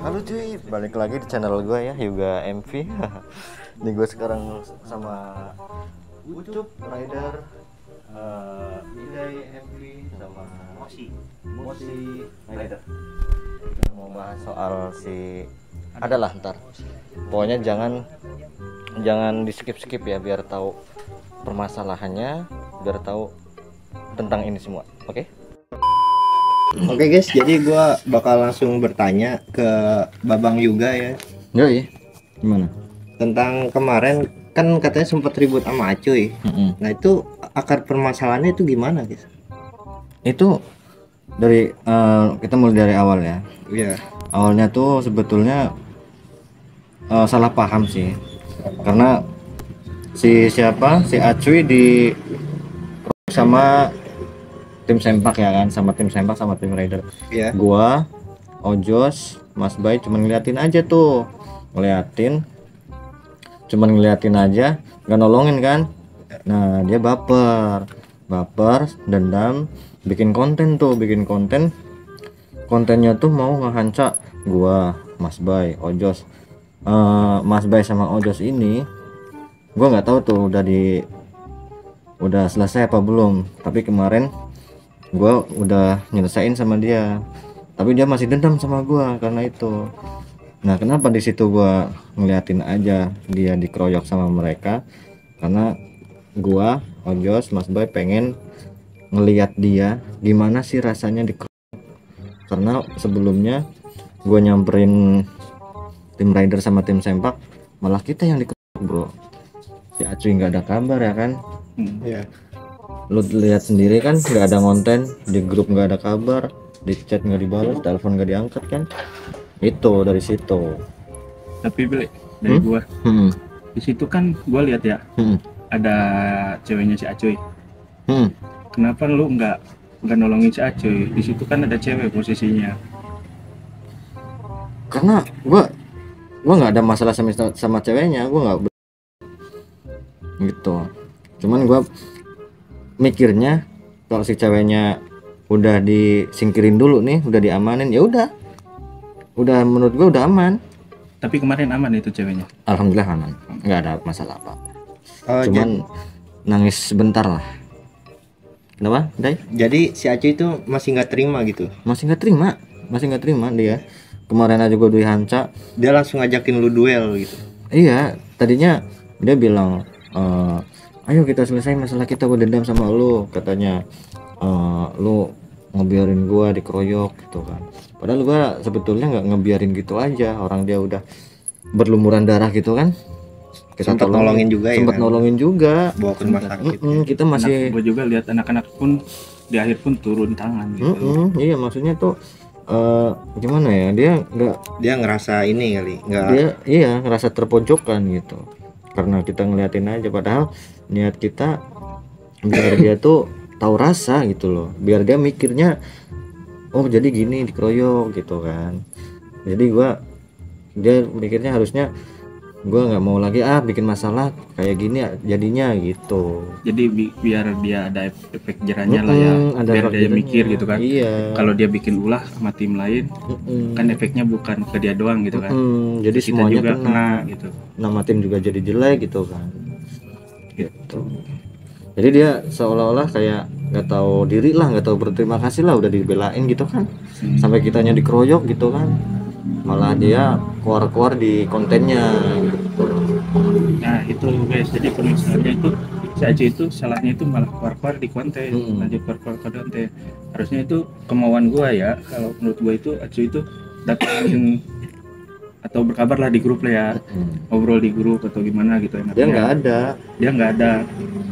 Halo cuy, balik lagi di channel gue ya, Hyuga MV. Nih gue sekarang sama Ucup, Rider, Idai MV, sama Mosi Rider. Kita mau bahas soal si adalah ntar. Pokoknya jangan di skip ya, biar tahu permasalahannya, biar tahu tentang ini semua. Oke? Oke guys, jadi gua bakal langsung bertanya ke Babang Yuga ya Yoi. Gimana? tentang kemarin kan katanya sempat ribut sama Acuy. Nah itu akar permasalahannya itu gimana guys? Itu dari kita mulai dari awal ya. Iya. Awalnya tuh sebetulnya salah paham sih, karena si Acuy di sama tim sempak ya kan, sama tim sempak sama tim rider. Iya. Gua, Ojos, Mas Bay cuman ngeliatin aja tuh, cuman ngeliatin aja, nggak nolongin kan. Nah dia baper, dendam, bikin kontennya tuh mau ngehanca gua, Mas Bay, Ojos. Mas Bay sama Ojos ini gua nggak tahu tuh udah selesai apa belum, tapi kemarin gua udah nyelesain sama dia, tapi dia masih dendam sama gua karena itu. Nah kenapa di situ gua ngeliatin aja dia dikeroyok sama mereka, karena gua, Ojos, Mas Bay pengen ngeliat dia gimana sih rasanya dikeroyok, karena sebelumnya gua nyamperin tim rider sama tim sempak, malah kita yang dikeroyok bro. Si Acuy nggak ada kabar ya kan. Iya. Lu lihat sendiri kan, nggak ada konten di grup, nggak ada kabar, di chat nggak dibalas, telepon nggak diangkat kan. Itu dari situ. Tapi dari gua di situ kan gua lihat ya, ada ceweknya si Acuy. Kenapa lu nggak nolongin si Acuy? Di situ kan ada cewek posisinya. Karena gua nggak ada masalah sama ceweknya, gua nggak gitu. Cuman gua mikirnya kalau si ceweknya udah disingkirin dulu nih, udah diamanin, ya udah menurut gua udah aman. Tapi kemarin aman itu ceweknya. Alhamdulillah aman, nggak ada masalah apa-apa. Cuman nangis sebentar lah. Kenapa, Day? Jadi si Acuy itu masih nggak terima gitu. Masih nggak terima dia. Kemarin aja gua dihanca, Dia langsung ngajakin lu duel gitu. iya, tadinya dia bilang ayo kita selesai masalah kita, gue dendam sama lu, katanya. Lu ngebiarin gua dikeroyok gitu kan, padahal gua sebetulnya nggak ngebiarin gitu aja, orang dia udah berlumuran darah gitu kan, kita Sempat nolongin juga ya kan? nolongin juga, Bawa ke rumah sakit. kita masih Gue juga lihat anak-anak pun di akhir pun turun tangan gitu. iya, maksudnya tuh gimana ya, Dia ngerasa ini kali, nggak. dia ngerasa terpojokkan gitu, karena kita ngeliatin aja, padahal niat kita biar dia tuh tahu rasa gitu loh, biar dia mikirnya oh jadi gini dikeroyok gitu kan. Jadi dia mikirnya harusnya gua nggak mau lagi bikin masalah kayak gini jadinya gitu. Jadi biar dia ada efek jerahnya lah ya, Ada biar dia jerahnya. mikir gitu kan. Iya. Kalau dia bikin ulah sama tim lain, kan efeknya bukan ke dia doang gitu kan. Jadi Kita semuanya juga kena gitu. nama tim juga jadi jelek gitu kan. Gitu. Jadi dia seolah-olah kayak nggak tahu diri lah, nggak tahu berterima kasih lah, udah dibelain gitu kan, sampai kitanya dikeroyok gitu kan, malah dia keluar di kontennya gitu. Nah itu guys, jadi permasalahannya itu si Acuy itu salahnya itu malah keluar di konten, lanjut keluar konten. Harusnya itu kemauan gua ya, kalau menurut gua itu Acuy itu datangin atau berkabar lah di grup lah ya, ngobrol di grup atau gimana gitu. Dia nggak ada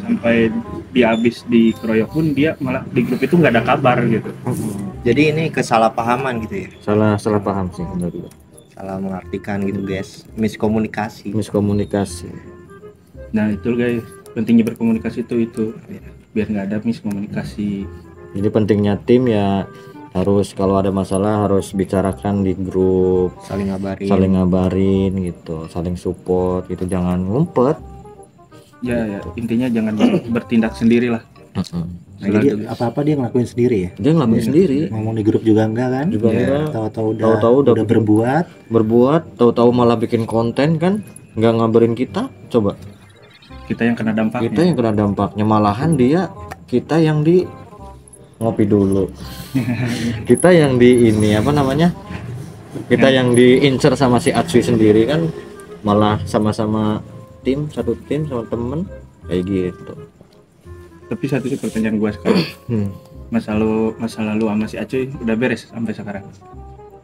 Sampai dia habis dikeroyok pun dia malah di grup itu nggak ada kabar gitu. Jadi ini kesalahpahaman gitu ya. salah paham sih menurut gua. Salah mengartikan gitu guys. Miskomunikasi. Nah itu guys, pentingnya berkomunikasi itu biar nggak ada miskomunikasi. Jadi pentingnya tim ya, harus kalau ada masalah harus bicarakan di grup, Saling ngabarin gitu, saling support gitu, jangan ngumpet. Ya intinya jangan bertindak sendiri lah. Nah, jadi apa-apa dia ngelakuin sendiri ya. Dia ngelakuin sendiri. Ngomong di grup juga enggak kan? Juga enggak. Tahu-tahu udah berbuat, tahu-tahu malah bikin konten kan, nggak ngabarin kita. Coba. Kita yang kena dampaknya. Kita yang kena dampaknya, malahan kita yang di ngopi dulu. Kita yang di ini apa namanya? Kita yang diincer sama si Atsui sendiri kan, malah sama-sama satu tim sama temen kayak gitu. Tapi satu sih pertanyaan gua sekarang. Masa lalu sama si Acuy udah beres sampai sekarang?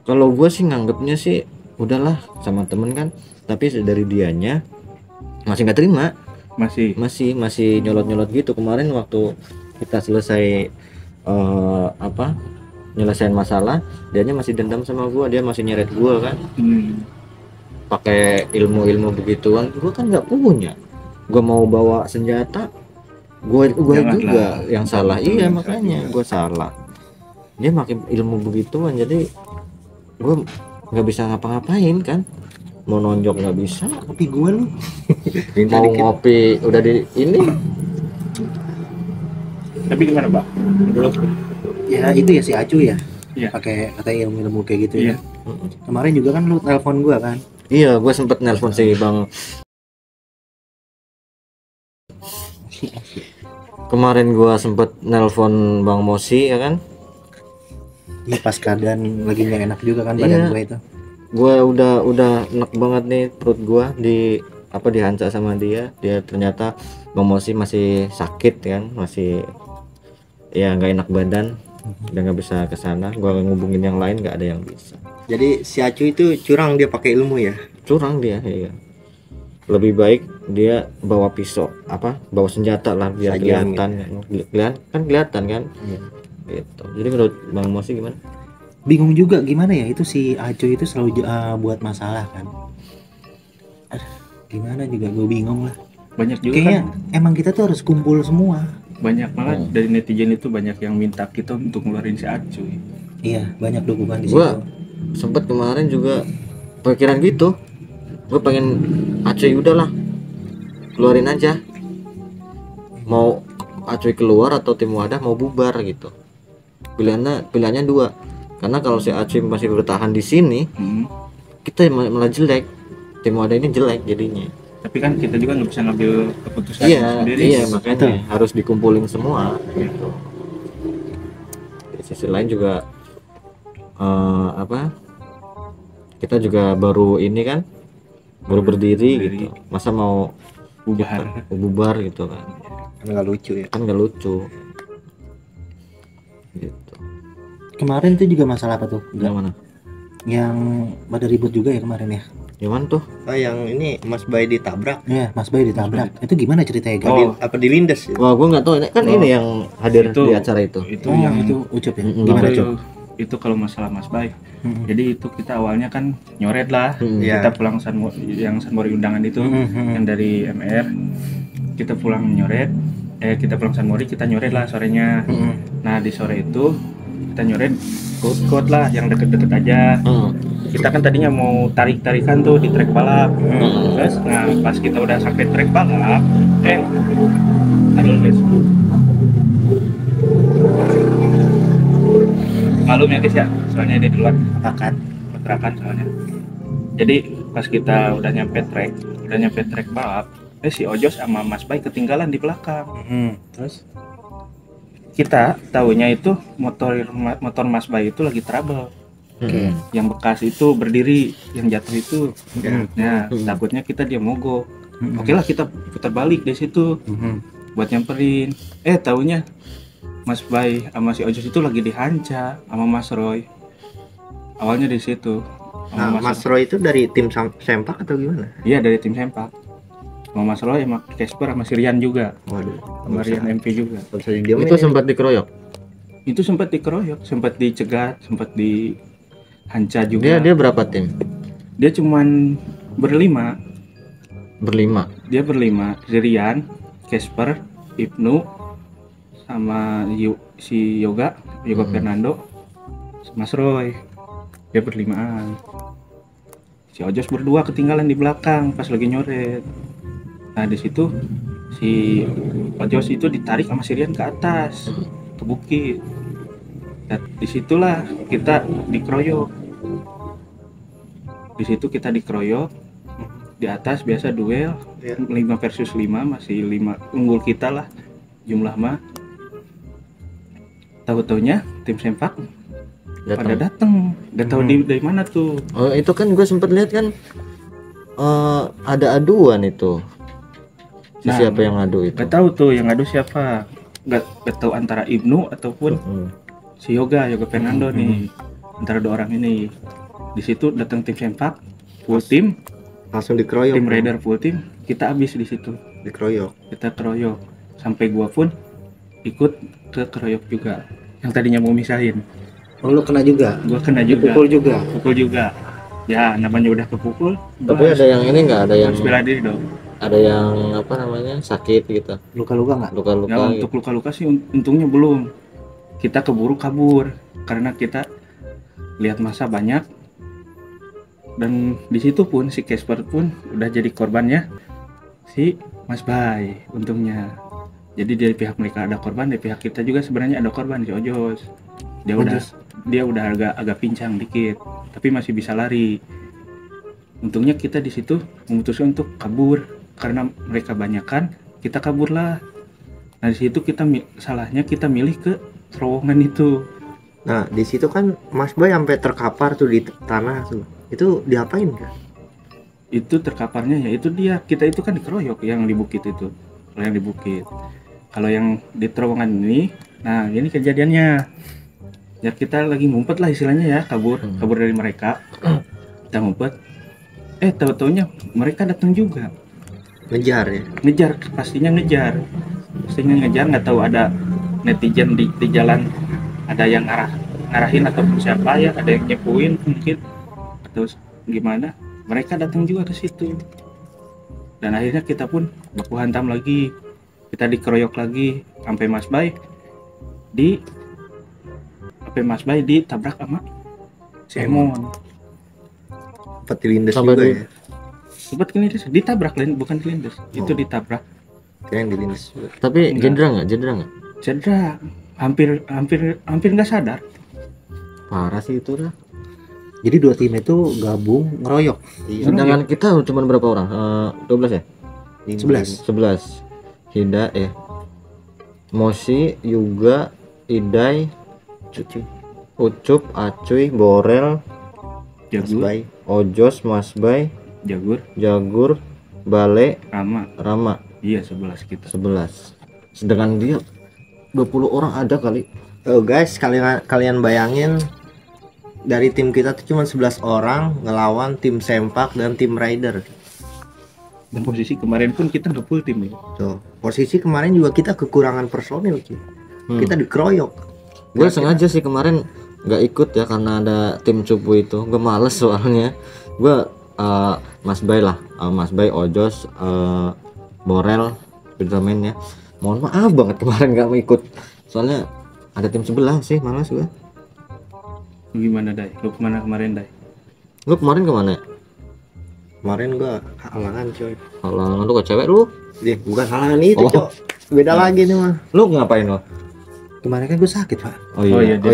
Kalau gua sih nganggepnya sih udahlah sama temen kan, tapi dari dianya masih nggak terima. Masih nyolot gitu. Kemarin waktu kita selesai nyelesain masalah, dianya masih dendam sama gua, dia masih nyeret gua kan. Pakai ilmu begituan, gua kan nggak punya. Gua mau bawa senjata, gua juga yang salah. Iya, makanya gua salah. Dia makin ilmu begituan, jadi gua nggak bisa ngapa-ngapain kan. Mau nonjok nggak bisa. Kopi gua lu. Mau ngopi udah di ini. Tapi gimana, Pak? Menurut Ya itu ya si Acu ya. Iya. Pakai ilmu kayak gitu ya. Kemarin juga kan lu telepon gua kan. Iya, gua sempet nelpon si Bang. Kemarin gua sempet nelpon Bang Mosi ya kan. Ini pas keadaan lagi nggak enak juga kan badan gua itu. Gua udah enak banget nih perut gua dihancur sama dia ternyata Bang Mosi masih sakit kan, masih ya nggak enak badan, udah nggak bisa kesana. Gua ngubungin yang lain nggak ada yang bisa. Jadi si Acu itu curang, dia pakai ilmu ya. Curang dia, iya. Lebih baik dia bawa pisau, bawa senjata lah biar kelihatan kan. Gitu. Jadi menurut Bang Mosi gimana? Bingung juga gimana ya, itu si Acu itu selalu buat masalah kan. Gimana juga gue bingung lah. Banyak juga kayaknya kan, emang kita tuh harus kumpul semua. Banyak banget dari netizen itu banyak yang minta kita untuk ngeluarin si Acuy. Iya, banyak dukungan di Gua situ. sempet kemarin juga pikiran gitu. Gue pengen Acuy udahlah keluarin aja. Mau Acuy keluar atau tim Wadah mau bubar gitu. Pilihannya dua. Karena kalau si Acuy masih bertahan di sini, kita malah jelek. Tim Wadah ini jelek jadinya. Tapi kan kita juga nggak bisa ngambil keputusan sendiri. Iya, makanya harus dikumpulin semua gitu. Di sisi lain juga kita juga baru ini kan, baru berdiri gitu. Masa mau bubar gitu kan. Kan nggak lucu ya. Kan nggak lucu. Gitu. Kemarin tuh juga masalah apa tuh? Yang mana? Yang pada ribut juga ya kemarin ya. Yang mana tuh? Oh, yang ini Mas Bay ditabrak. Iya, Mas Bay ditabrak. Itu gimana ceritanya? Apa dilindas ya? Wah, gua nggak tahu. Kan ini yang hadir di acara itu. Itu yang itu Ucup ya. Gimana Ucup? Itu kalau masalah Mas Bay. Jadi itu kita awalnya kan nyoret lah. Kita pulang yang Sanmori undangan itu yang dari MR. Kita pulang nyoret. Kita pulang Sanmori, kita nyoret lah sorenya. Nah, di sore itu kita nyoret quote lah yang deket-deket aja. Kita kan tadinya mau tarik-tarikan tuh di trek balap. Terus nah pas kita udah sampai trek balap, aduh guys, malum ya guys ya, soalnya ini di luar kontrakan soalnya. Jadi pas kita udah nyampe trek balap, si Ojos sama Mas Bay ketinggalan di belakang. Terus kita tahunya itu motor Mas Bay itu lagi trouble. Yang bekas itu berdiri, yang jatuh itu. Nah, takutnya dia mogok. Oke lah, kita putar balik dari situ buat nyamperin. Tahunya Mas Bay sama si Ojos itu lagi dihanca sama Mas Roy. Awalnya di situ. Nah, Mas Roy itu dari tim Sempak atau gimana? Iya, dari tim Sempak. Sama Mas Roy, sama Casper, sama si Rian juga. Waduh, sama Rian MP juga. Itu sempat dikeroyok. Itu sempat dikeroyok, sempat dicegat, sempat dihanca juga. Dia berapa tim? Dia cuman berlima. Dia berlima. Rian, Casper, Ibnu, sama si Yoga Fernando, sama Mas Roy. Dia berlimaan. Si Ojos berdua ketinggalan di belakang pas lagi nyoret. Nah di situ si Ojos itu ditarik sama si Rian ke atas ke bukit. Dan disitulah kita dikeroyok. Di situ kita dikeroyok. Di atas biasa duel, Iya. 5 versus 5, masih 5 unggul kita lah jumlah mah. Tahu-taunya tim sempak pada datang, nggak tahu dari mana tuh. Oh, itu kan gue sempet lihat kan ada aduan itu. Nah, Siapa yang ngadu itu? Nggak tahu tuh yang ngadu siapa, nggak tahu antara Ibnu ataupun si Yoga Fernando nih, antara dua orang ini. Di situ datang tim sempak full tim, Langsung dikeroyok. tim raider full tim, kita habis di situ. Dikeroyok. Kita keroyok sampai gua pun ikut ke keroyok juga. Yang tadinya mau misahin, Oh, lu kena juga. gua kena juga, Pukul juga. Ya namanya udah kepukul. Tapi ada yang ini nggak? Ada yang harus bela diri dong. ada yang apa namanya sakit gitu? Luka-luka nggak? Luka-luka. Ya, untuk gitu. luka-luka sih untungnya belum. Kita keburu kabur karena kita lihat masa banyak. Dan di situ pun si Casper pun udah jadi korbannya si Mas Bay untungnya. Jadi dari pihak mereka ada korban, dari pihak kita juga sebenarnya ada korban si Ojos. Dia udah agak pincang dikit, tapi masih bisa lari. Untungnya kita di situ memutuskan untuk kabur karena mereka banyakan, kita kabur lah. Nah di situ salahnya kita milih ke terowongan itu. Nah, di situ kan Mas Bay sampai terkapar tuh di tanah tuh. Itu diapain kan? Itu terkaparnya ya itu dia, kita itu kan dikeroyok yang di bukit itu. Kalau yang di bukit, kalau yang di terowongan ini, nah ini kejadiannya ya, kita lagi ngumpet lah istilahnya ya, kabur dari mereka. Kita ngumpet, tahu-taunya mereka datang juga Ngejar ya. pastinya ngejar, nggak tahu ada netizen di jalan, ada yang ngarahin ataupun siapa ya, ada yang nyepuin mungkin atau gimana, mereka datang juga ke situ. Dan akhirnya kita pun baku hantam lagi, kita dikeroyok lagi sampai Mas Bay ditabrak sama si Emon. Sempat dilindes Sampai juga di- ya. Sempat ditabrak, bukan kelindes, itu ditabrak. Kirain dilindes juga. Tapi Enggak. cedera nggak? Cedera, hampir nggak sadar. Parah sih itu dah. Jadi dua tim itu gabung ngeroyok. Iya. Sedangkan kita cuma berapa orang? 12 ya? 11. 11. Hida Mosi, Yuga, Idai, Ucup, Acuy, Borel, Mas Jagur, Bay. Ojos, Mas Bay, Jagur, Bale, Rama. Iya 11 kita. 11. Sedangkan dia 20 orang ada kali. Oh guys, kalian bayangin dari tim kita tuh cuma 11 orang ngelawan tim sempak dan tim rider. Dan posisi kemarin pun kita nggak full tim ya. Tuh, posisi kemarin juga kita kekurangan personil, Ki. Kita dikeroyok. Gue sengaja sih kemarin nggak ikut ya karena ada tim cupu itu. Gue males soalnya. Gue Mas Bay lah, Mas Bay, Ojos, Borel, Spiderman ya. Mohon maaf banget kemarin nggak mau ikut. Soalnya ada tim sebelah sih, malas gue. Gimana Dai? Lu kemana kemarin Dai? Lu kemarin kemana? Kemarin gua halangan, coy. Halangan lu ke cewek lu? Bukan halangan itu, Oh. Cok. Beda lagi nih mah. Lu ngapain lu? Kemarin kan gue sakit, Pak. Oh iya, gue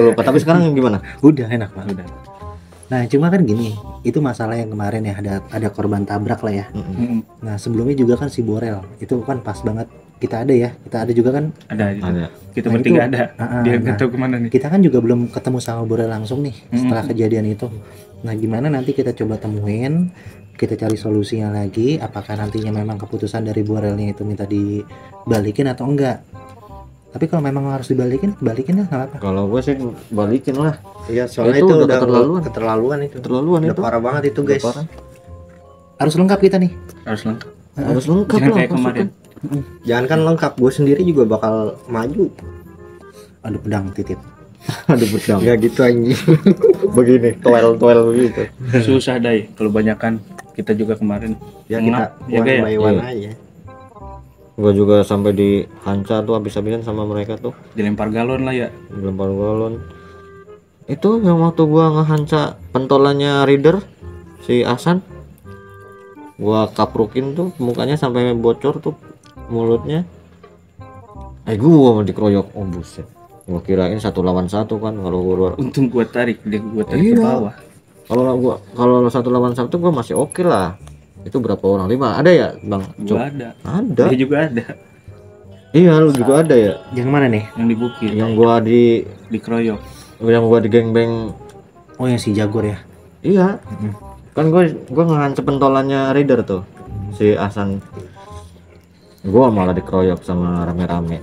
lupa. Tapi sekarang gimana? Udah enak, Pak. Udah. Nah, cuma kan gini, itu masalah yang kemarin ya, ada korban tabrak lah ya. Nah, sebelumnya juga kan si Borel, itu kan pas banget kita ada juga kan. Ada. Ada. Kita Nah, bertiga itu- ada. Dia nggak tahu kemana nih. Kita kan juga belum ketemu sama Borel langsung nih setelah kejadian itu. Nah, gimana nanti kita coba temuin, kita cari solusinya lagi, apakah nantinya memang keputusan dari Borelnya itu minta dibalikin atau enggak. Tapi kalau memang harus balikin lah, nggak apa-apa. Kalau gue sih balikin lah. Iya, soalnya Itu itu udah udah keterlaluan. itu. Keterlaluan Udah itu. parah banget itu, Udah guys. parah. Harus lengkap kita nih. Harus lengkap. Harus lengkap Jangan lah. kayak kemarin. Jangan kan lengkap, gue sendiri juga bakal maju. Aduh, pedang titit. Ada pedang. Enggak gitu anjing. Begini, toel begitu. Susah Dai. Kalau banyakan kita juga kemarin. Ya Ngap, kita ya, one Gak ya? by one Iya. aja. Gue juga sampai dihanca tuh habis-habisan sama mereka tuh. Dilempar galon lah ya. Lempar galon. Itu yang waktu gua ngehanca pentolannya Reader si Hasan. gua kaprukin tuh mukanya sampai bocor tuh mulutnya. Gua mau dikeroyok, oh buset, gua kirain 1 lawan 1 kan kalau gua. Untung gua tarik dia, gua tarik ke Iya. bawah. Kalau 1 lawan 1 gua masih oke lah. Itu berapa orang? 5 ada ya bang? Gua ada. Ada. Dia juga ada Iya lu juga ada ya. Yang mana nih? yang di bukit, Yang gua dikeroyok. yang gua di geng-beng. Oh yang si Jagur ya. Iya. Kan gua ngehancep pentolannya Raider tuh. Si Hasan. Gua malah dikeroyok sama rame-rame.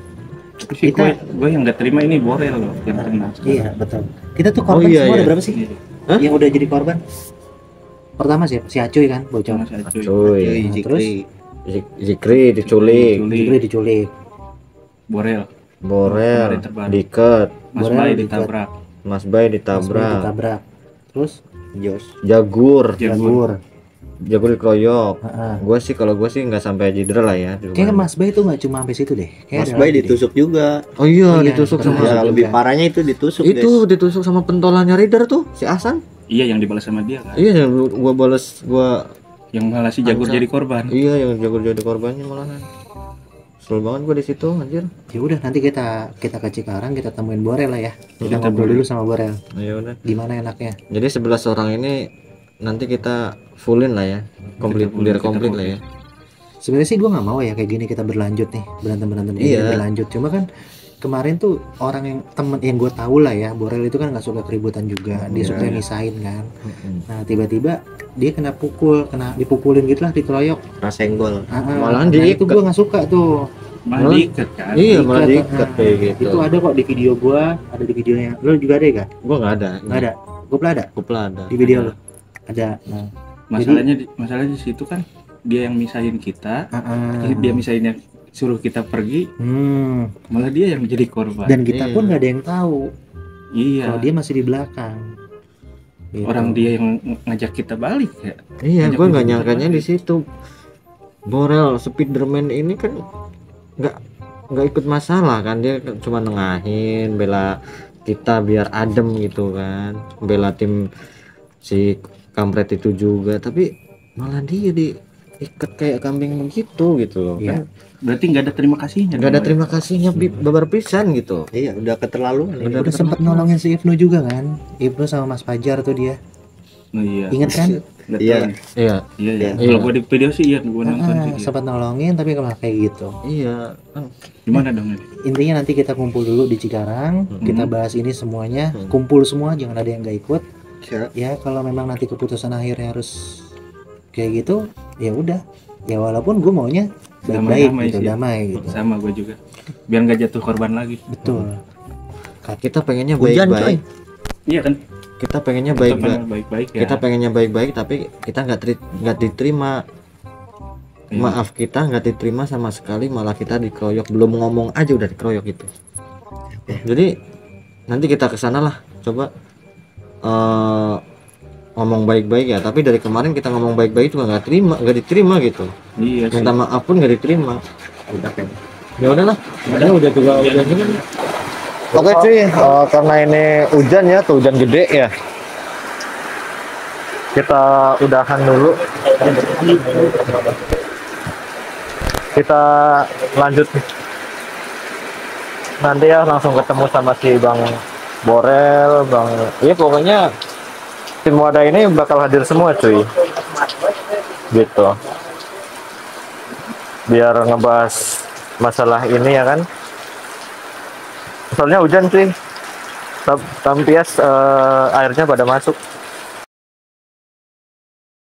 Sih gue yang nggak terima ini Borel loh yang kena. Iya betul. Kita tuh korban iya, semua iya. ada berapa sih? Hah? Yang udah jadi korban? Pertama si Acoy kan bocor. Sama saya cuy. Cuy. Nah, terus Zikri diculik. Jibri diculik. Borel, Borel Kemarin terbang. diket. Mas Borel Bay dikat. ditabrak. Mas Bay Mas Bay ditabrak. ditabrak. Terus Jagur Jagur. Jagur dikeroyok. Heeh. Gua sih nggak sampai jeder lah ya. Kayaknya Mas Bay tuh nggak cuma sampai situ deh. Kayak Mas ada Bay lagi deh. ditusuk juga. Oh iya, Iya, ditusuk sama pernah. Ya, lebih parahnya itu ditusuk, itu ditusuk sama pentolannya Raider tuh si Hasan. Iya yang dibalas sama dia kan. Iya, gua balas Yang malah si Jagur Angsa. jadi korban. iya yang Jagur jadi korbannya malahan. Kesel banget gua di situ anjir. Ya udah nanti kita ke Cikarang kita temuin Borel lah ya. Kita Kita ngobrol boleh. dulu sama Borel. Ya udah. Gimana enaknya? Jadi 11 orang ini nanti kita fullin lah ya. Komplit biar Kita komplit fullin. lah ya. Sebenarnya sih gua nggak mau ya kayak gini kita berlanjut nih berantem ini Iya. berlanjut. Cuma kan kemarin tuh orang yang temen yang gue tahu lah ya Borel itu kan nggak suka keributan juga. Dia suka misahin kan. Nah tiba-tiba dia kena dipukulin gitu lah dikeroyok. Rasenggol. Malahan Nah, itu diikat. gue nggak suka tuh. Malah diikat kan. Iya, malah Diikat, diikat kayak gitu. Itu ada kok di video gua, ada di videonya. Lo juga ada ya kan? Gua nggak ada. Nggak ada. Gue ada Kupla ada. di video lo. Ada. Nah, Masalahnya di situ kan dia yang misahin kita, dia misahinnya suruh kita pergi, malah dia yang menjadi korban. Dan kita pun Iya. nggak ada yang tahu Iya. kalau dia masih di belakang. Gitu. Orang dia yang ngajak kita balik ya. Iya, Banyak gua nggak yang nyangkanya balik. di situ. Borel Spiderman ini kan nggak ikut masalah kan, dia cuma nengahin bela kita biar adem gitu kan, bela tim si kampret itu juga, tapi malah dia diikat kayak kambing begitu gitu loh. Iya. Kan Berarti nggak ada terima kasihnya. nggak ada dong, ya? terima kasihnya babar pisan gitu. Iya, udah keterlaluan. ini. Udah Udah sempet nolongin si Ibnu juga kan? Ibnu sama Mas Fajar tuh dia. Oh, iya. Ingat kan? Nggak Iya. tahu nih. Iya, Iya, iya. Iya. Kalau gua di video sih iya, gua nonton video. Sempat nolongin tapi malah kayak gitu. iya kan. Gimana dong ini? Intinya nanti kita kumpul dulu di Cikarang, kita bahas ini semuanya, kumpul semua, jangan ada yang nggak ikut. Siap. Ya kalau memang nanti keputusan akhirnya harus kayak gitu, ya udah. Ya walaupun gue maunya baik-baik Damai-damai gitu, sih. damai gitu. Sama gua juga. Biar nggak jatuh korban lagi. Betul. Kita pengennya Hujan, baik-baik. Iya kan? Kita pengennya Kita baik-baik. pengen baik-baik ya. Kita pengennya baik-baik tapi kita nggak diterima. Iya. Maaf, kita nggak diterima sama sekali, malah kita dikeroyok, belum ngomong aja udah dikeroyok gitu. Jadi nanti kita kesana lah, coba ngomong baik-baik ya. Tapi dari kemarin kita ngomong baik-baik juga nggak diterima gitu. Iya sih. Minta maaf pun nggak diterima. Udah kan. Ya udahlah, udah juga udah gini. Oke cuy, karena ini hujan ya, tuh hujan gede ya. Kita udahan dulu. Kita lanjut nanti ya, langsung ketemu sama si Bang Borel, iya pokoknya tim wadah ini bakal hadir semua cuy. Gitu. Biar ngebahas masalah ini ya kan. Soalnya hujan cuy. Tampias airnya pada masuk.